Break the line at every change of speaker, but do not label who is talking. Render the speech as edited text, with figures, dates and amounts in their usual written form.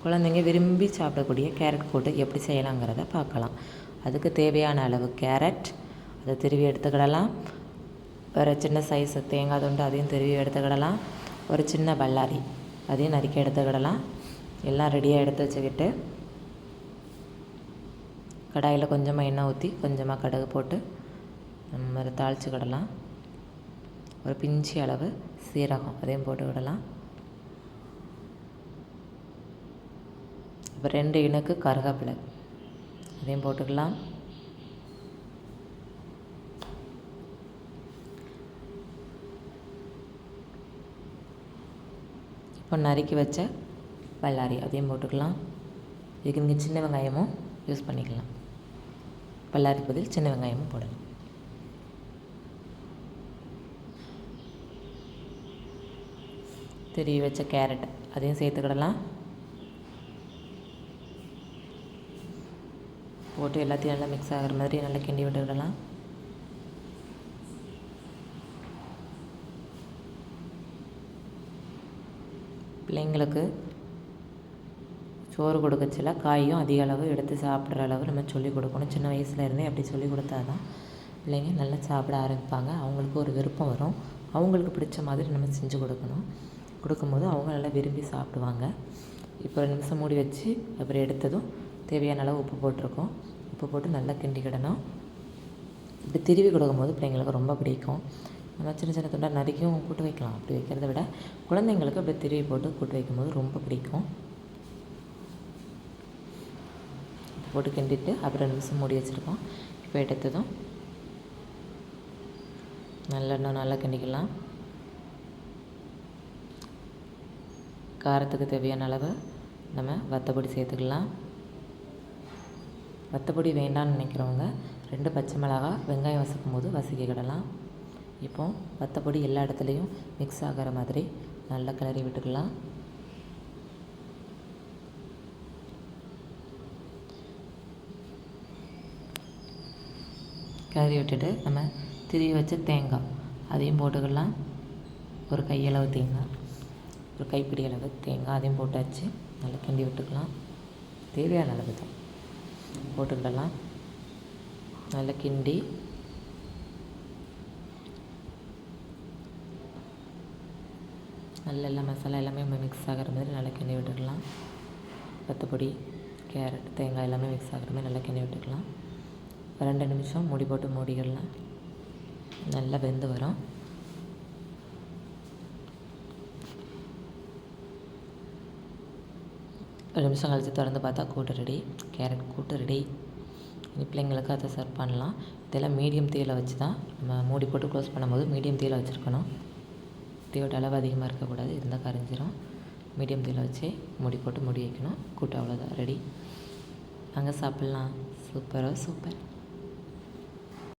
குழந்தைங்க விரும்பி சாப்பிடக்கூடிய கேரட் கூட்டு எப்படி செய்யலாங்கிறத பார்க்கலாம். அதுக்கு தேவையான அளவு கேரட், அதை திருவி எடுத்துக்கிடலாம். வேறு சின்ன சைஸு தேங்காய் துண்டு அதையும் திருவி எடுத்துக்கிடலாம். ஒரு சின்ன பல்லாரி அதையும் நறுக்கி எடுத்துக்கிடலாம். எல்லாம் ரெடியாக எடுத்து வச்சுக்கிட்டு கடாயில் கொஞ்சமாக எண்ணெய் ஊற்றி கொஞ்சமாக கடுகு போட்டு நம்ம தாளிச்சுக்கிடலாம். ஒரு பிஞ்சி அளவு சீரகம் அதையும் போட்டுக்கிடலாம். இப்போ 2 இனுக்கு கருவேப்பிலை அதையும் போட்டுக்கலாம். இப்போ நறுக்கி வச்ச பல்லாரி அதையும் போட்டுக்கலாம். இதுக்கு நீங்கள் சின்ன வெங்காயமும் யூஸ் பண்ணிக்கலாம். பல்லாரி பதில் சின்ன வெங்காயமும் போடலாம். திருவி வச்ச கேரட் அதையும் சேர்த்துக்கிடலாம். போட்டு எல்லாத்தையும் நல்லா மிக்ஸ் ஆகிற மாதிரி நல்லா கிண்டி விட்டுக்கிடலாம். பிள்ளைங்களுக்கு சோறு கொடுக்கச்சில காயும் அதிக அளவு எடுத்து சாப்பிட்ற அளவு நம்ம சொல்லிக் கொடுக்கணும். சின்ன வயசில் இருந்தே அப்படி சொல்லி கொடுத்தா தான் பிள்ளைங்க நல்லா சாப்பிட ஆரம்பிப்பாங்க. அவங்களுக்கு ஒரு விருப்பம் வரும். அவங்களுக்கு பிடிச்ச மாதிரி நம்ம செஞ்சு கொடுக்கும்போது அவங்க நல்லா விரும்பி சாப்பிடுவாங்க. இப்போ 2 நிமிஷம் மூடி வச்சு அப்புறம் எடுத்ததும் தேவையான அளவு உப்பு போட்டிருக்கோம். உப்பு போட்டு நல்லா கிண்டிக்கிடணும். இப்படி திருவி கொடுக்கும்போது பிள்ளைங்களுக்கு ரொம்ப பிடிக்கும். நம்ம சின்ன சின்ன துண்டாக நறுக்கியும் கூட்டு வைக்கலாம். அப்படி வைக்கிறத விட குழந்தைங்களுக்கு அப்படி திருவி போட்டு கூட்டு வைக்கும்போது ரொம்ப பிடிக்கும். போட்டு கிண்டிட்டு அப்புறம் 2 நிமிஷம் மூடி வச்சுருக்கோம். இப்போ எடுத்ததும் நல்லெண்ணெய் நல்லா கிண்டிக்கலாம். காரத்துக்கு தேவையான அளவு நம்ம வத்தப்பொடி சேர்த்துக்கலாம். வத்தப்பொடி வேண்டான்னு நினைக்கிறவங்க 2 பச்சை மிளகாய் வெங்காயம் வதக்கும் போது வதக்கிக்கிடலாம். இப்போ வத்தப்பொடி எல்லா இடத்துலையும் மிக்ஸ் ஆகிற மாதிரி நல்லா கிளறி விட்டுக்கலாம். கிளறி விட்டுட்டு நம்ம திருவி வச்ச தேங்காய் அதையும் போட்டுக்கலாம். ஒரு கையளவு தேங்காய், ஒரு கைப்பிடி அளவு தேங்காய் அதையும் போட்டாச்சு. நல்லா கிண்டி விட்டுக்கலாம். தேவையான அளவு தான் போட்டுக்கிடலாம். நல்லா கிண்டி நல்லா எல்லாம் மசாலா எல்லாமே மிக்ஸ் ஆகிற மாதிரி நல்லா கிண்டி விட்டுக்கலாம். வத்தப்பொடி, கேரட், தேங்காய் எல்லாமே மிக்ஸ் ஆகிற மாதிரி நல்லா கிண்டி விட்டுக்கலாம். 2 நிமிஷம் மூடி போட்டு மூடிக்கிடலாம். நல்லா வெந்து வரும். ஒரு நிமிஷம் கழித்து திறந்து பார்த்தா கூட்டு ரெடி. கேரட் கூட்டு ரெடி. இனி பிள்ளைங்களுக்கு அதை சர்வ் பண்ணலாம். இதெல்லாம் மீடியம் தீயில் வச்சு தான் நம்ம மூடி போட்டு க்ளோஸ் பண்ணும்போது மீடியம் தீயில் வச்சுருக்கணும். தீயோட அளவு அதிகமாக இருக்கக்கூடாது, இருந்தால் கரைஞ்சிரும். மீடியம் தீயில் வச்சு மூடி போட்டு மூடி வைக்கணும். கூட்டு அவ்வளோதான் ரெடி. அங்கே சாப்பிட்லாம். சூப்பராக சூப்பர்.